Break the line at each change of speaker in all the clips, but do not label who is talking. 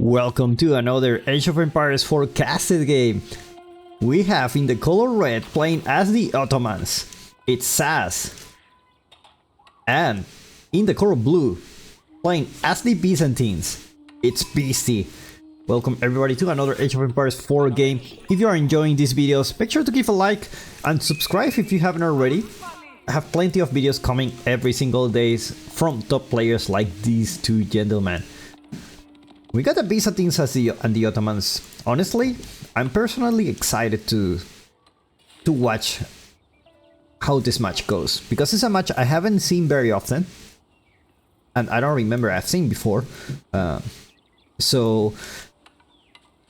Welcome to another Age of Empires forecasted game. We have in the color red playing as the Ottomans, it's Sas. And in the color blue playing as the Byzantines, it's Beastie. Welcome everybody to another Age of Empires 4 game. If you are enjoying these videos, make sure to give a like and subscribe if you haven't already. I have plenty of videos coming every single day from top players like these two gentlemen. We got the Byzantines and the Ottomans. Honestly, I'm personally excited to watch how this match goes, because it's a match I haven't seen very often, and I don't remember I've seen before. So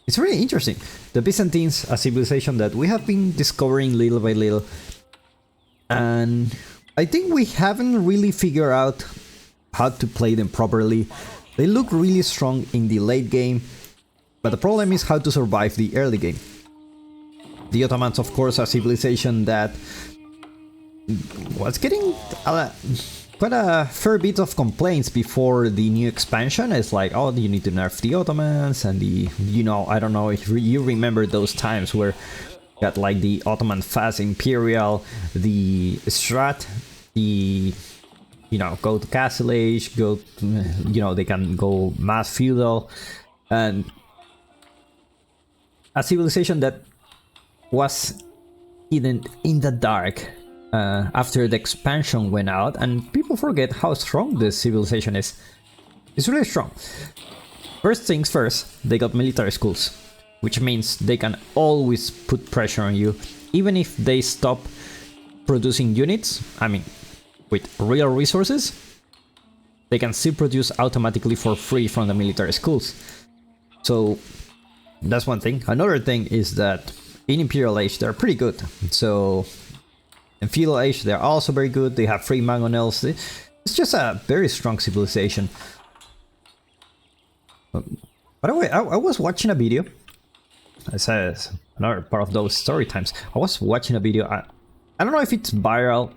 it's really interesting. The Byzantines, a civilization that we have been discovering little by little, and I think we haven't really figured out how to play them properly. They look really strong in the late game, but the problem is how to survive the early game. The Ottomans, of course, a civilization that was getting quite a fair bit of complaints before the new expansion. It's like, oh, you need to nerf the Ottomans, and I don't know if you remember those times where you got like the Ottoman Fast Imperial, the Strat, the go to Castle Age, go to, they can go mass feudal, and a civilization that was hidden in the dark after the expansion went out, and people forget how strong this civilization is. It's really strong. First things first, they got military schools, which means they can always put pressure on you, even if they stop producing units. I mean, with real resources, they can still produce automatically for free from the military schools. So that's one thing. Another thing is that in Imperial Age they're pretty good. So in Feudal Age they're also very good. They have free mangonels. It's just a very strong civilization. By the way, I was watching a video. As another part of those story times. I was watching a video. I don't know if it's viral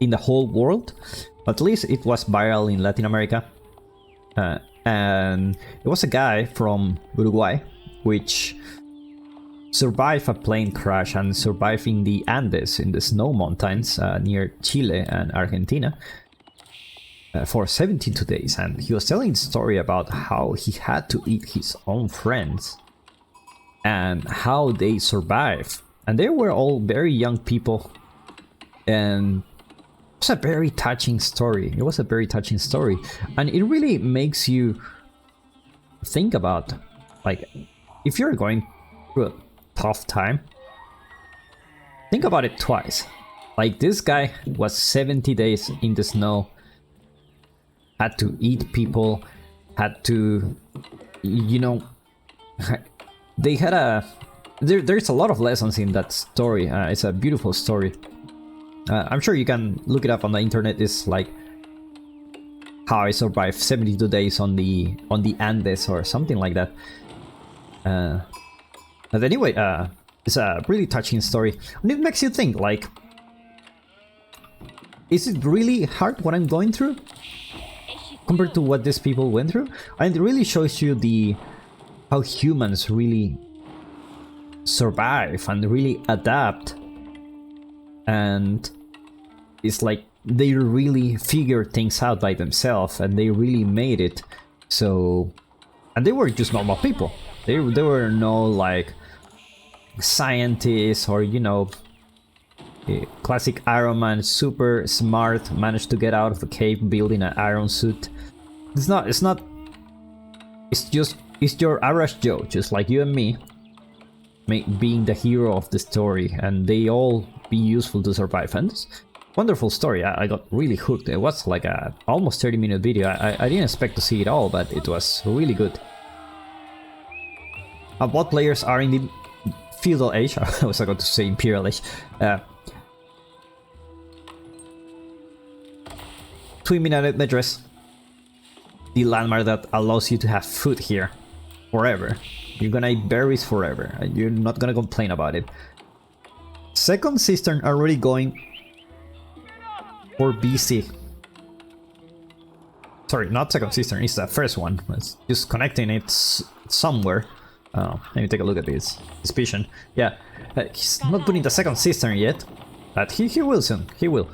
in the whole world, but at least it was viral in Latin America, and it was a guy from Uruguay which survived a plane crash and survived in the Andes, in the snow mountains near Chile and Argentina for 72 days, and he was telling the story about how he had to eat his own friends and how they survived, and they were all very young people, and it was a very touching story. It was a very touching story, and it really makes you think about, like, if you're going through a tough time, think about it twice. Like, this guy was 70 days in the snow, had to eat people, had to, they had there's a lot of lessons in that story. It's a beautiful story. I'm sure you can look it up on the internet. It's like how I survived 72 days on the Andes or something like that. But anyway, it's a really touching story, and it makes you think, like, is it really hard what I'm going through compared to what these people went through? And it really shows you how humans really survive and really adapt. And it's like they really figured things out by themselves, and they really made it. So, and they were just normal people. They were no like scientists or classic Iron Man, super smart, managed to get out of the cave building an iron suit. It's not. It's your average Joe, just like you and me, being the hero of the story, and they all be useful to survive. And it's wonderful story. I got really hooked. It was like a almost 30-minute video. I didn't expect to see it all, but it was really good. What players are in the Feudal Age? I was going to say Imperial Age. 2-minute address, the landmark that allows you to have food here forever. You're gonna eat berries forever, and you're not gonna complain about it. Second Cistern already going for BC. Sorry, not second cistern, it's the first one. It's just connecting it somewhere. Oh, let me take a look at this. Suspicion. Yeah, he's not putting the second cistern yet, but he will soon. He will.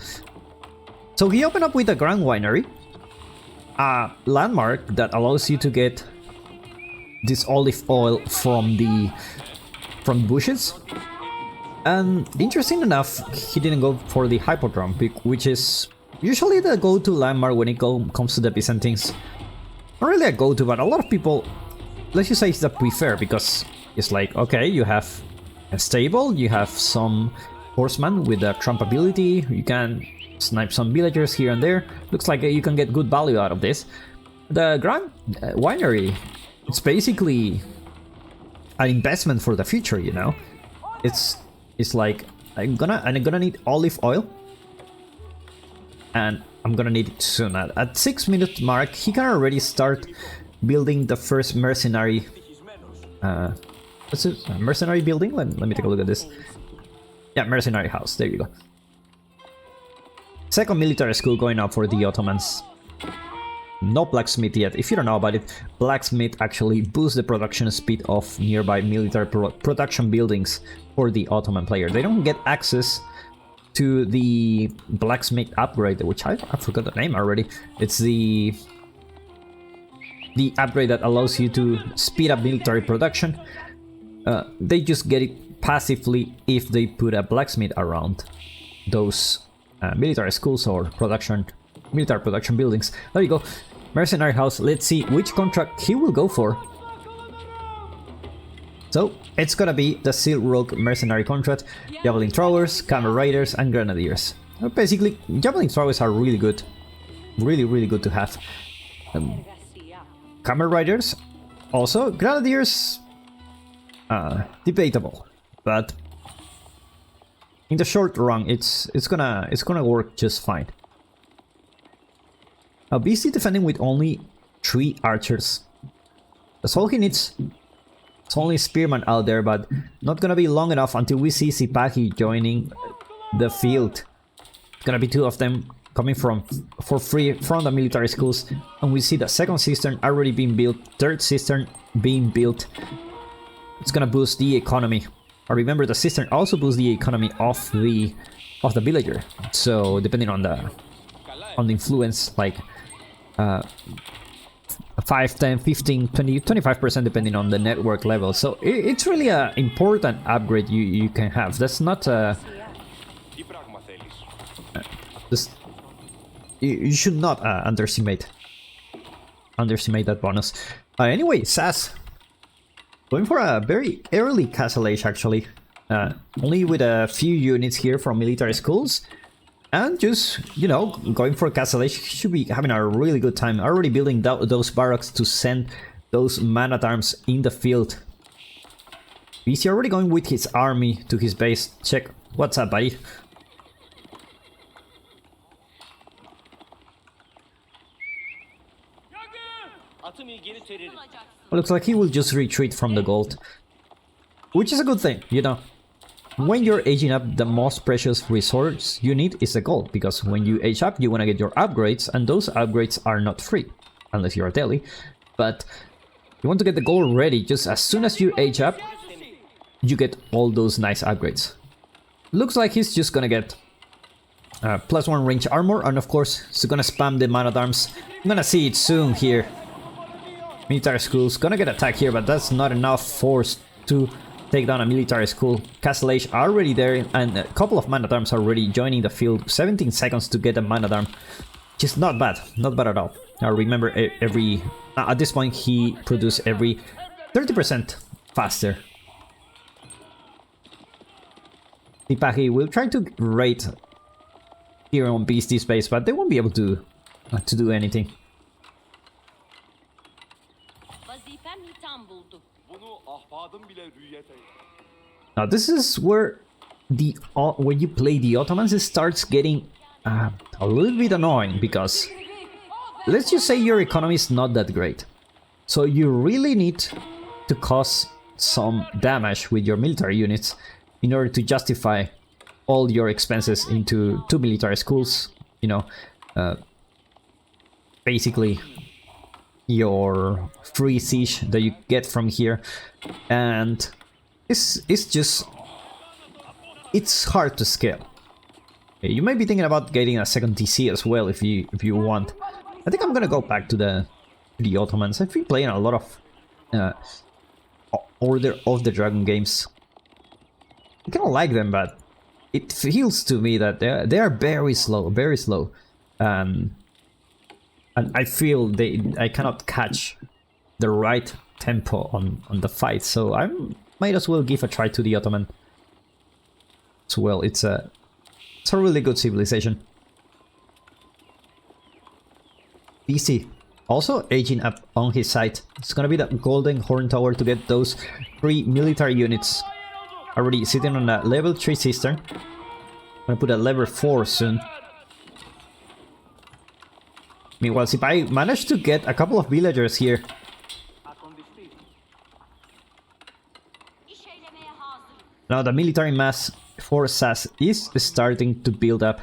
So he opened up with a Grand Winery, a landmark that allows you to get this olive oil from the bushes. And interesting enough, he didn't go for the Hippodrome, which is usually the go-to landmark when it comes to the Byzantines. Not really a go-to, but a lot of people, let's just say it's the prefer, because it's like, okay, you have a stable, you have some horsemen with a trump ability, you can snipe some villagers here and there. Looks like you can get good value out of this. The Grand Winery, it's basically an investment for the future, you know? It's like, I'm gonna need olive oil, and I'm gonna need it soon. At 6 minute mark, he can already start building the first mercenary. What's it? A mercenary building? Let me take a look at this. Yeah, mercenary house. There you go. Second military school going up for the Ottomans. No blacksmith yet. If you don't know about it, blacksmith actually boosts the production speed of nearby military production buildings for the Ottoman player. They don't get access to the blacksmith upgrade, which I forgot the name already. It's the upgrade that allows you to speed up military production. They just get it passively if they put a blacksmith around those military schools or military production buildings. There you go. Mercenary house. Let's see which contract he will go for. So it's gonna be the Seal Rogue mercenary contract, javelin throwers, camel raiders, and grenadiers. Basically, javelin throwers are really good, really good to have. Camel raiders, also grenadiers, debatable, but in the short run, it's gonna work just fine. BC defending with only 3 archers. That's all he needs. It's only spearmen out there, but not gonna be long enough until we see Sipahi joining the field. It's gonna be 2 of them coming for free from the military schools, and we see the second cistern already being built, third cistern being built. It's gonna boost the economy. Remember, the cistern also boosts the economy of the villager. So depending on the influence, like 5, 10, 15, 20, 25% depending on the network level. So it's really an important upgrade you can have. That's not you should not underestimate that bonus. Anyway, SAS going for a very early castle age, actually. Only with a few units here from military schools. And just, you know, going for castle age, should be having a really good time. Already building those barracks to send those man-at-arms in the field. Is he already going with his army to his base? Check. What's up, buddy? Looks like he will just retreat from the gold. Which is a good thing, you know. When you're aging up, the most precious resource you need is the gold, because when you age up, you want to get your upgrades, and those upgrades are not free, unless you're a daily. But you want to get the gold ready just as soon as you age up, you get all those nice upgrades. Looks like he's just gonna get +1 range armor, and of course, he's gonna spam the man-at-arms. I'm gonna see it soon here. Military school's gonna get attacked here, but that's not enough force to take down a military school. Castle Age already there, and a couple of man-at-arms already joining the field. 17 seconds to get a man-at-arm. Just not bad at all. Now remember, at this point he produced every 30% faster. Sipahi will try to raid here on BST space, but they won't be able to do anything. Now this is where when you play the Ottomans, it starts getting a little bit annoying, because let's just say your economy is not that great, so you really need to cause some damage with your military units in order to justify all your expenses into 2 military schools, you know. basically your free siege that you get from here, and it's hard to scale. You might be thinking about getting a second TC as well if you want. I think I'm gonna go back to the Ottomans. I've been playing a lot of Order of the Dragon games. I kind of like them, but it feels to me that they are very slow, very slow, and I feel I cannot catch the right tempo on the fight. So I might as well give a try to the Ottoman as well. It's a really good civilization. BC also aging up on his side. It's gonna be the Golden Horn Tower to get those 3 military units. Already sitting on a level 3 cistern. I'm gonna put a level 4 soon. Meanwhile, if I manage to get a couple of villagers here. Now the military mass for SAS is starting to build up.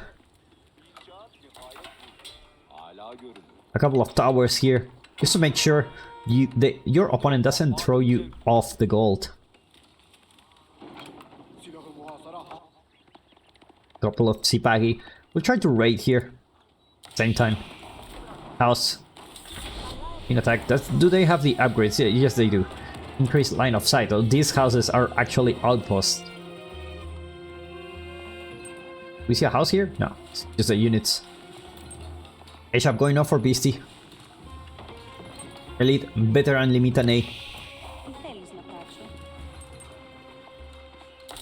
A couple of towers here, just to make sure your opponent doesn't throw you off the gold. Couple of Sipagi. We'll try to raid here. Same time. House. In attack. Do they have the upgrades? Yeah, yes, they do. Increased line of sight. Oh, these houses are actually outposts. We see a house here? No, it's just the units. H-up going off for Beastie. Elite, Veteran, Limitan A.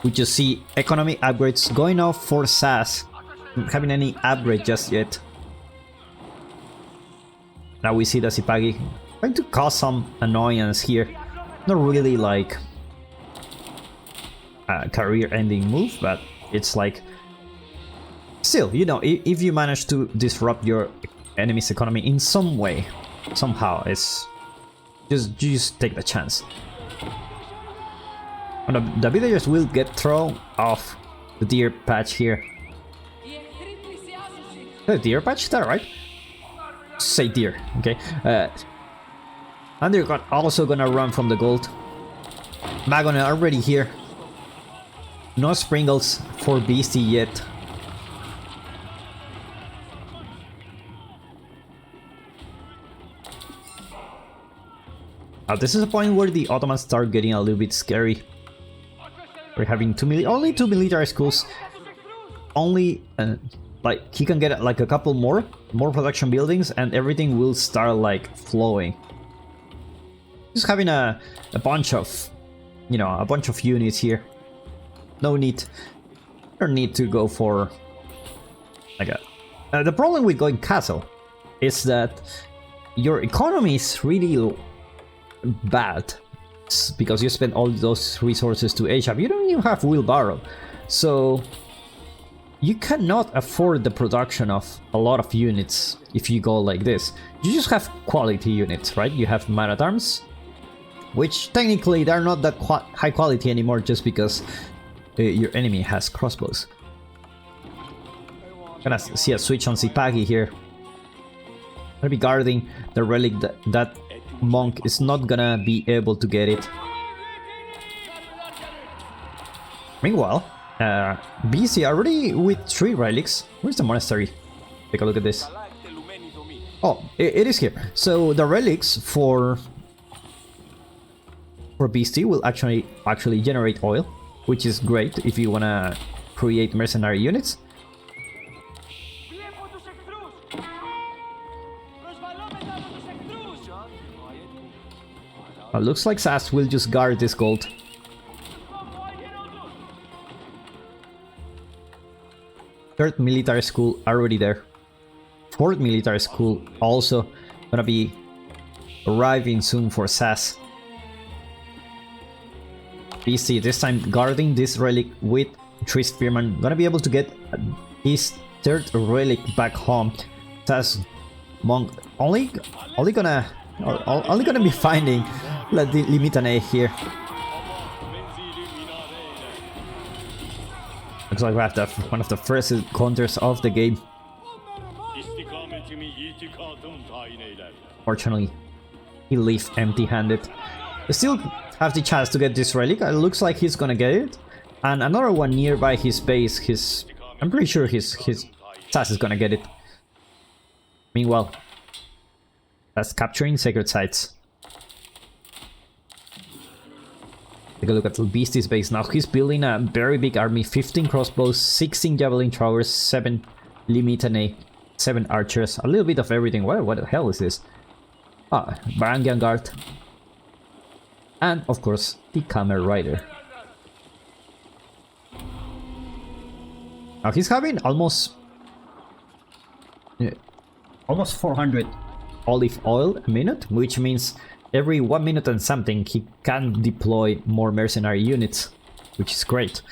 We just see economy upgrades going off for SAS. Not having any upgrade just yet. Now we see the Sipagi trying to cause some annoyance here. Not really like a career-ending move, but it's like... Still, you know, if you manage to disrupt your enemy's economy in some way, somehow, it's... Just take the chance. And the villagers will get thrown off the deer patch here. The deer patch? Is that right? Say deer, okay. And they're also gonna run from the gold. Magon already here. No sprinkles for Beastie yet. This is a point where the Ottomans start getting a little bit scary. We're having only two military schools. Only like he can get like a couple more production buildings, and everything will start like flowing. Just having a bunch of, you know, a bunch of units here. No need to go for like a. The problem with going castle is that your economy is really bad. It's because you spend all those resources to age up. You don't even have wheelbarrow, so you cannot afford the production of a lot of units if you go like this. You just have quality units, right? You have man-at-arms, which technically they're not that high quality anymore just because your enemy has crossbows. Gonna see a switch on Sipagi here. Gonna be guarding the relic that monk is not gonna be able to get it. Meanwhile, BC already with 3 relics. Where's the monastery? Take a look at this. Oh, it is here. So the relics for BC will actually generate oil, which is great if you wanna create mercenary units. Looks like SAS will just guard this gold. Third military school already there. Fourth military school also gonna be arriving soon for SAS. BC this time guarding this relic with 3 spearmen. Gonna be able to get his 3rd relic back home. SAS monk only gonna be finding the Limitan A here. Looks like we have one of the first encounters of the game. Fortunately, he leaves empty-handed. They still have the chance to get this relic. It looks like he's gonna get it. And another one nearby his base. I'm pretty sure his SAS is gonna get it. Meanwhile, that's capturing sacred sites. Take a look at Beastie's base now. He's building a very big army. 15 crossbows, 16 javelin throwers, 7 limitane, 7 archers. A little bit of everything. What the hell is this? Ah, Varangian Guard. And, of course, the Camel Rider. Now he's having almost 400 olive oil a minute, which means every 1 minute and something he can deploy more mercenary units, which is great.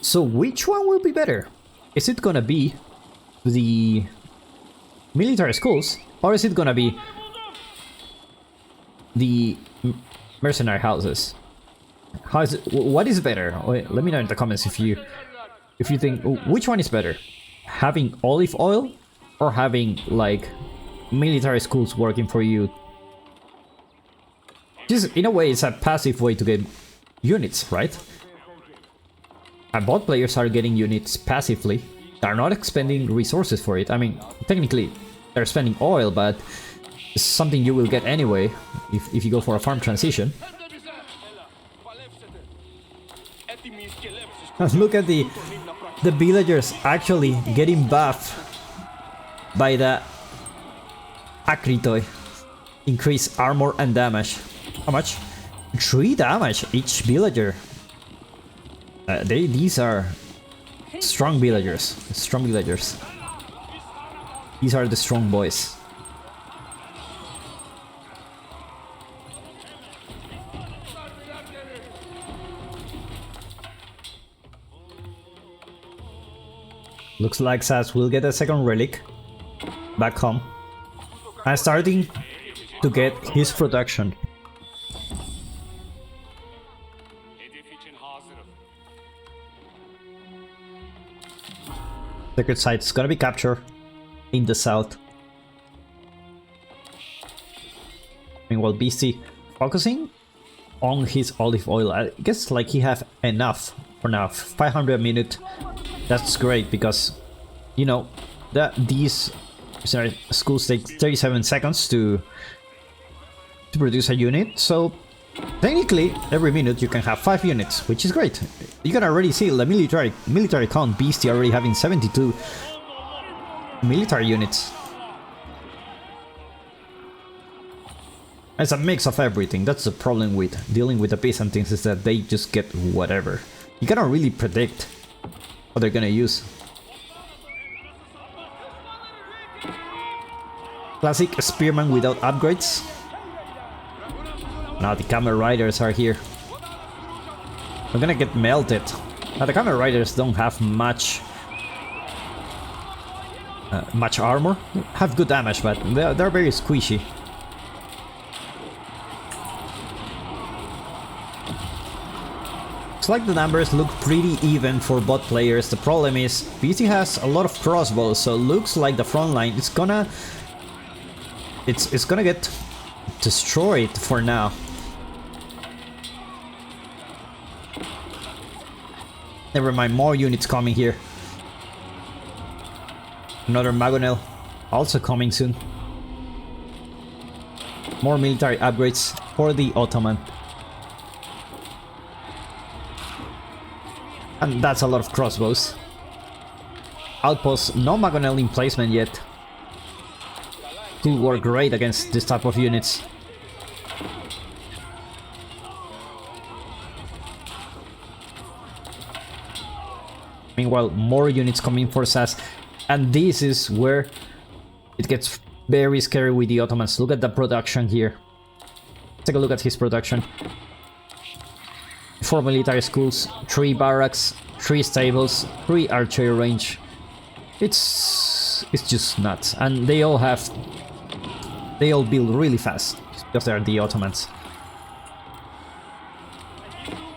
So which one will be better? Is it gonna be the military schools, or is it gonna be the mercenary houses? What is better? Let me know in the comments if you think which one is better, having olive oil or having like military schools working for you. This, in a way, it's a passive way to get units, right? And bot players are getting units passively. They're not expending resources for it. I mean, technically, they're spending oil, but it's something you will get anyway if you go for a farm transition. Look at the villagers actually getting buffed by the Akritoi. Increase armor and damage. How much? 3 damage each villager. These are strong villagers. Strong villagers. These are the strong boys. Looks like SAS will get a second relic back home. I'm starting to get his production. Sacred site is gonna be captured in the south. Meanwhile, BC focusing on his olive oil. I guess like he have enough for now. 500 a minute. That's great because, you know, these schools take 37 seconds to produce a unit. So technically, every minute you can have 5 units, which is great. You can already see the military count Beastie already having 72 military units. It's a mix of everything. That's the problem with dealing with the Byzantines, is that they just get whatever. You cannot really predict what they're gonna use. Classic spearman without upgrades. Now the Camel Riders are here. They're gonna get melted. Now the Camel Riders don't have much armor. Have good damage, but they're very squishy. Looks like the numbers look pretty even for bot players. The problem is PC has a lot of crossbows, so looks like the front line is gonna get destroyed for now. Never mind, more units coming here. Another Magonel also coming soon. More military upgrades for the Ottoman. And that's a lot of crossbows. Outposts, no Magonel in placement yet. Could work great against this type of units. Meanwhile, more units coming for SAS. And this is where it gets very scary with the Ottomans. Look at the production here. Take a look at his production. 4 military schools, 3 barracks, 3 stables, 3 archery range. It's just nuts. And they all build really fast because they're the Ottomans.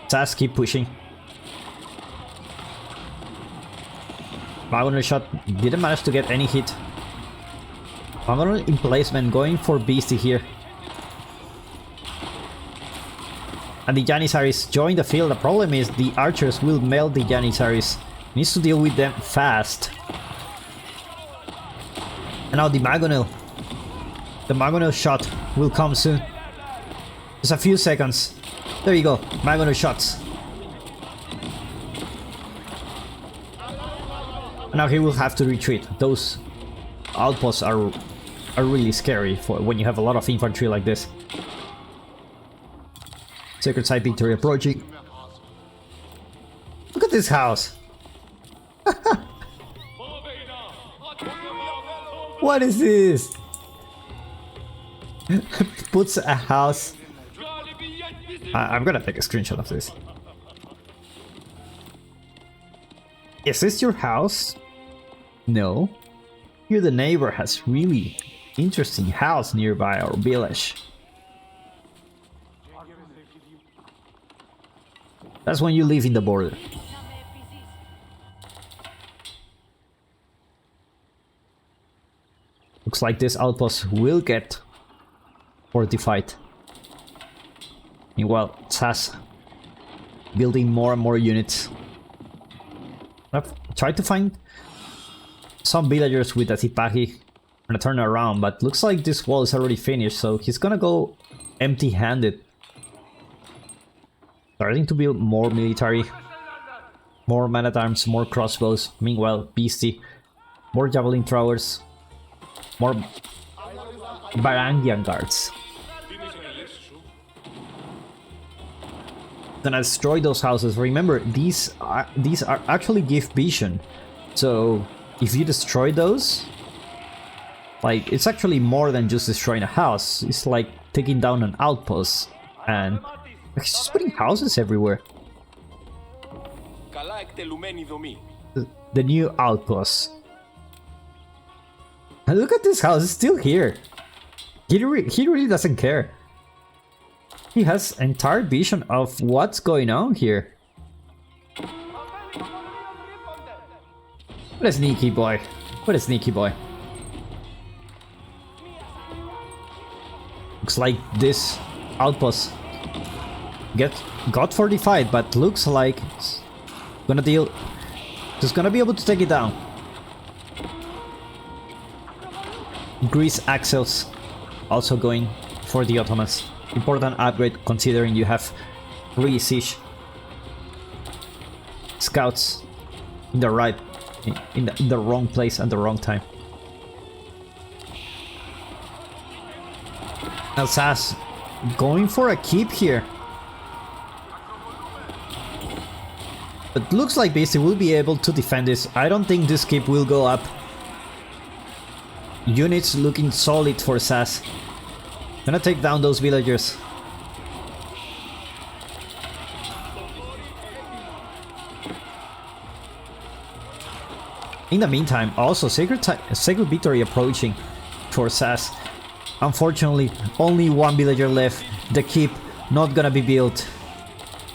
SAS keep pushing. Wagner shot didn't manage to get any hit Magonel in placement, going for Beastie here. And the Janissaries join the field. The problem is the archers will melt the Janissaries. Needs to deal with them fast. And now the Magonel. The Magonel shot will come soon. Just a few seconds. There you go. Magonel shots. And now he will have to retreat. Those outposts are really scary for when you have a lot of infantry like this. Sacred Site victory approaching. Look at this house. What is this? Puts a house. I'm gonna take a screenshot of this. Is this your house? No. Here the neighbor has really interesting house nearby our village. That's when you live in the border. Looks like this outpost will get fortified. Meanwhile, Sas building more and more units. I've tried to find some villagers with a Tipahi and a turn around, but looks like this wall is already finished, so he's gonna go empty-handed. Starting to build more military, more man-at-arms, more crossbows. Meanwhile, Beastie, more javelin throwers, more Varangian guards. Gonna destroy those houses. Remember, these are actually give vision. So if you destroy those, like, it's actually more than just destroying a house. It's like taking down an outpost, and he's just putting houses everywhere. The new outpost. And look at this house, it's still here. He really doesn't care. He has entire vision of what's going on here. What a sneaky boy. What a sneaky boy. Looks like this outpost got fortified, but looks like it's just gonna be able to take it down. Grease axles also going for the Ottomans. Important upgrade considering you have 3 siege scouts in the in the wrong place at the wrong time. Alsace going for a keep here. But looks like Beastie will be able to defend this. I don't think this keep will go up. Units looking solid for Sas. Gonna take down those villagers. In the meantime, also Sacred Victory approaching for Sas. Unfortunately, only 1 villager left. The keep not gonna be built.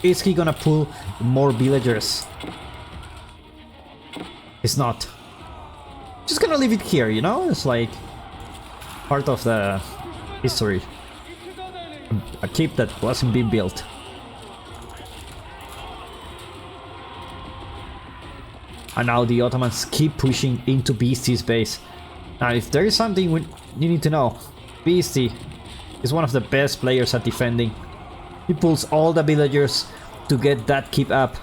Is he gonna pull more villagers? It's not. Just gonna leave it here, you know? It's like part of the history. A keep that wasn't being built. And now the Ottomans keep pushing into Beastie's base. Now if there is something you need to know, Beastie is one of the best players at defending. He pulls all the villagers to get that keep up.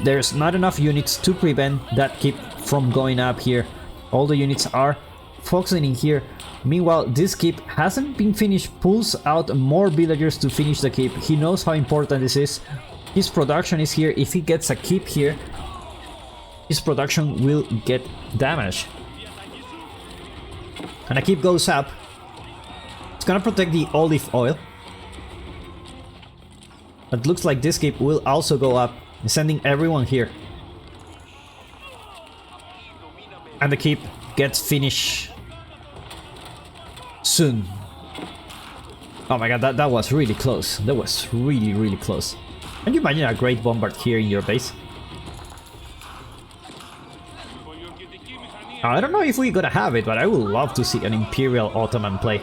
There's not enough units to prevent that keep from going up here. All the units are focusing in here. Meanwhile, this keep hasn't been finished, pulls out more villagers to finish the keep. He knows how important this is. His production is here. If he gets a keep here, his production will get damaged. And a keep goes up. It's gonna protect the olive oil. It looks like this keep will also go up, sending everyone here. And the keep gets finished soon. Oh my god, that was really close. That was really close. Can you imagine a great bombard here in your base? I don't know if we're gonna have it, but I would love to see an Imperial Ottoman play.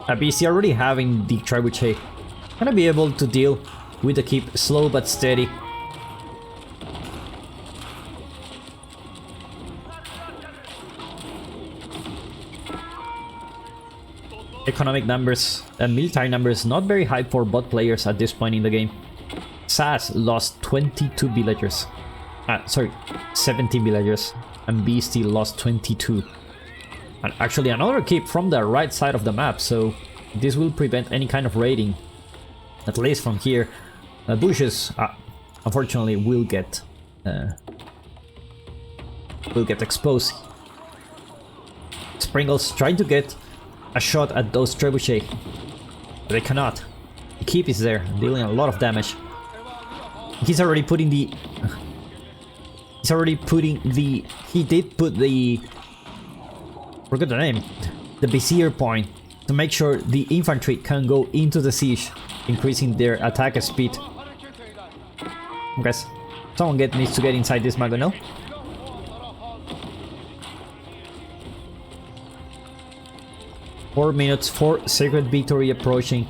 BC already having the trebuchet. Gonna be able to deal with the keep slow but steady. Economic numbers and military numbers not very high for both players at this point in the game. SAS lost 22 villagers. Sorry, 17 villagers. And BST lost 22. And actually another keep from the right side of the map, so this will prevent any kind of raiding. At least from here. Bushes, unfortunately, will get exposed. Springles trying to get a shot at those trebuchet, but they cannot. The keep is there, dealing a lot of damage. He's already putting the... He did put the... forgot the name. The Vizier point to make sure the infantry can go into the siege, increasing their attack speed. Guys, someone needs to get inside this Magonel. Four minutes for Sacred Victory approaching.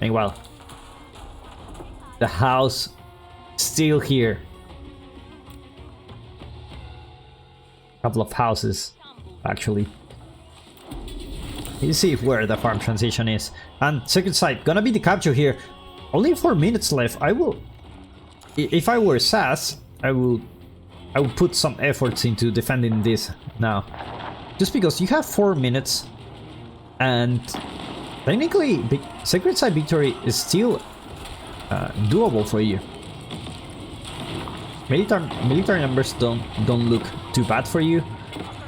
Meanwhile, the house still here. Couple of houses, actually. You see where the farm transition is. And Sacred Site gonna be the capture here. Only 4 minutes left. I will, if I were SAS, I would put some efforts into defending this now. Just because you have 4 minutes. And technically, Sacred Site victory is still doable for you. Military numbers don't look too bad for you.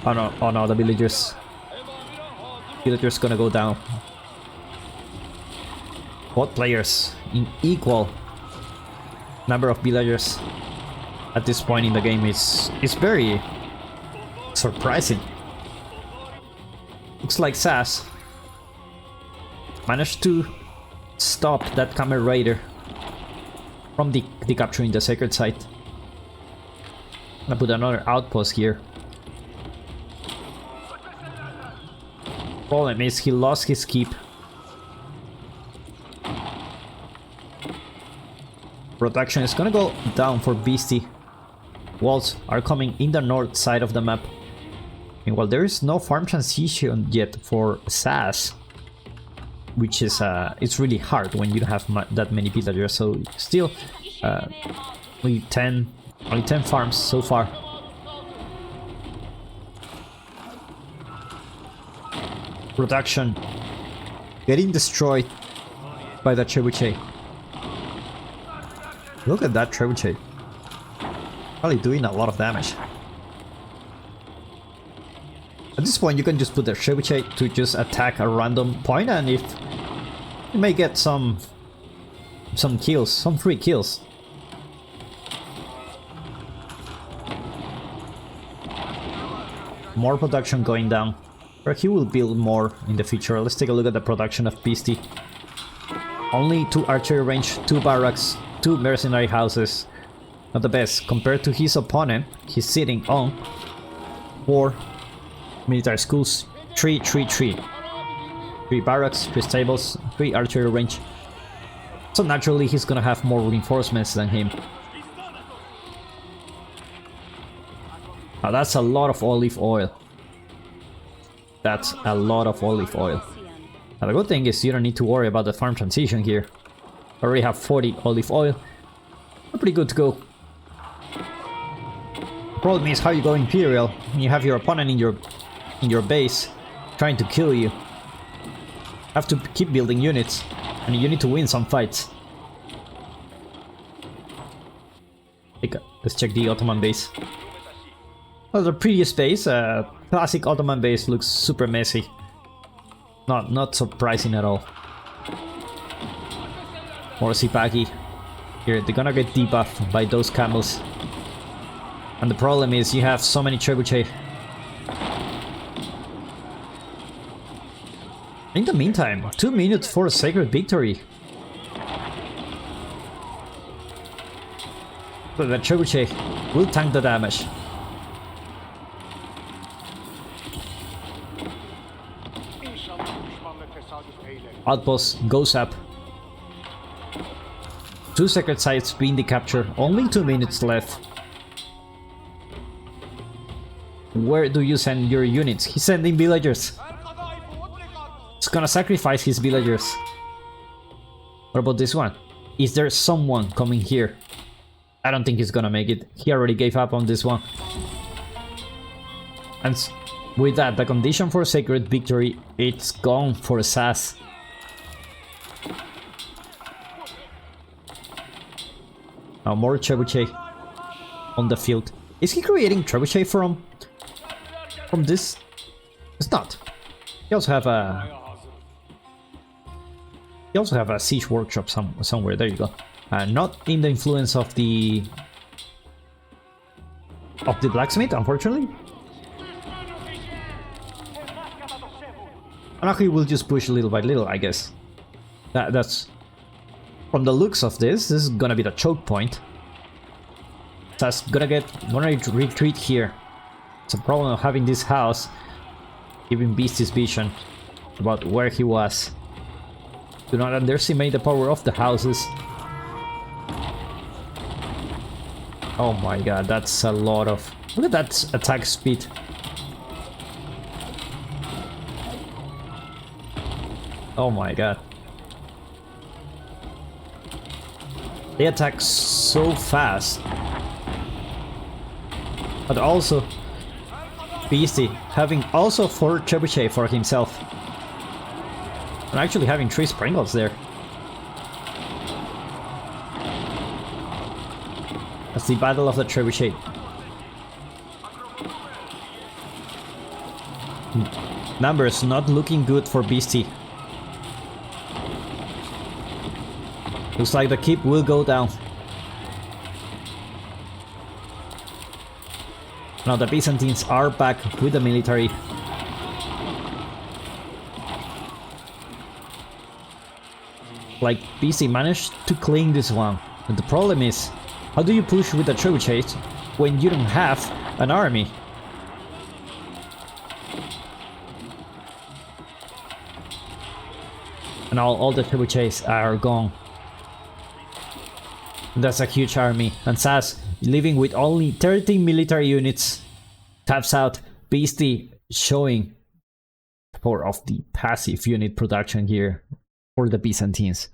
Oh no, the villagers gonna go down. Both players in equal number of villagers at this point in the game is very surprising. Looks like SAS managed to stop that Camel Raider from capturing the Sacred Site. I'm gonna put another outpost here. Problem is he lost his keep. Production is gonna go down for Beastie. Walls are coming in the north side of the map. Meanwhile, there is no farm transition yet for SAS, which is it's really hard when you don't have that many villagers. So still, only 10 farms so far. Production getting destroyed by the trebuchet. Look at that trebuchet. Probably doing a lot of damage. At this point, you can just put the trebuchet to just attack a random point, and if you may get some kills, some free kills. More production going down. Or he will build more in the future. Let's take a look at the production of Beastie. Only 2 archery range, 2 barracks, 2 mercenary houses. Not the best. Compared to his opponent, he's sitting on 4 military schools, 3 barracks, 3 stables, 3 archery range. So naturally he's gonna have more reinforcements than him. Now that's a lot of olive oil. That's a lot of olive oil. Now the good thing is you don't need to worry about the farm transition here. I already have 40 olive oil. We're pretty good to go. The problem is how you go Imperial when you have your opponent in your base trying to kill you. Have to keep building units, and you need to win some fights. Let's check the Ottoman base. Well, the previous base, classic Ottoman base, looks super messy. Not surprising at all. More Sipagi. Here, they're gonna get debuffed by those camels. And the problem is you have so many trebuchet. In the meantime, 2 minutes for a Sacred Victory. But the trebuchet will tank the damage. Outpost goes up. 2 sacred sites being the capture. Only 2 minutes left. Where do you send your units? He's sending villagers. He's gonna sacrifice his villagers. What about this one? Is there someone coming here? I don't think he's gonna make it. He already gave up on this one. And with that, the condition for sacred victory, it's gone for SAS. Now more trebuchet on the field. Is he creating trebuchet from this? It's not. He also have a siege workshop somewhere. There you go. Not in the influence of the blacksmith, unfortunately. And he will just push little by little, I guess. That's from the looks of this is gonna be the choke point. That's gonna retreat here. It's a problem of having this house giving Beast his vision about where he was. Do not underestimate the power of the houses. Oh my god, that's a lot of... Look at that attack speed. Oh my god. They attack so fast. But also, Beastie having also 4 trebuchet for himself. And actually having 3 sprinkles there. That's the battle of the trebuchet. Numbers not looking good for Beastie. Looks like the keep will go down. Now the Byzantines are back with the military. Like, Beastie managed to clean this one. But the problem is, how do you push with a trebuchet when you don't have an army? And all the trebuchets are gone. That's a huge army. And SAS, living with only 30 military units, taps out. Beastie showing the power of the passive unit production here for the Byzantines.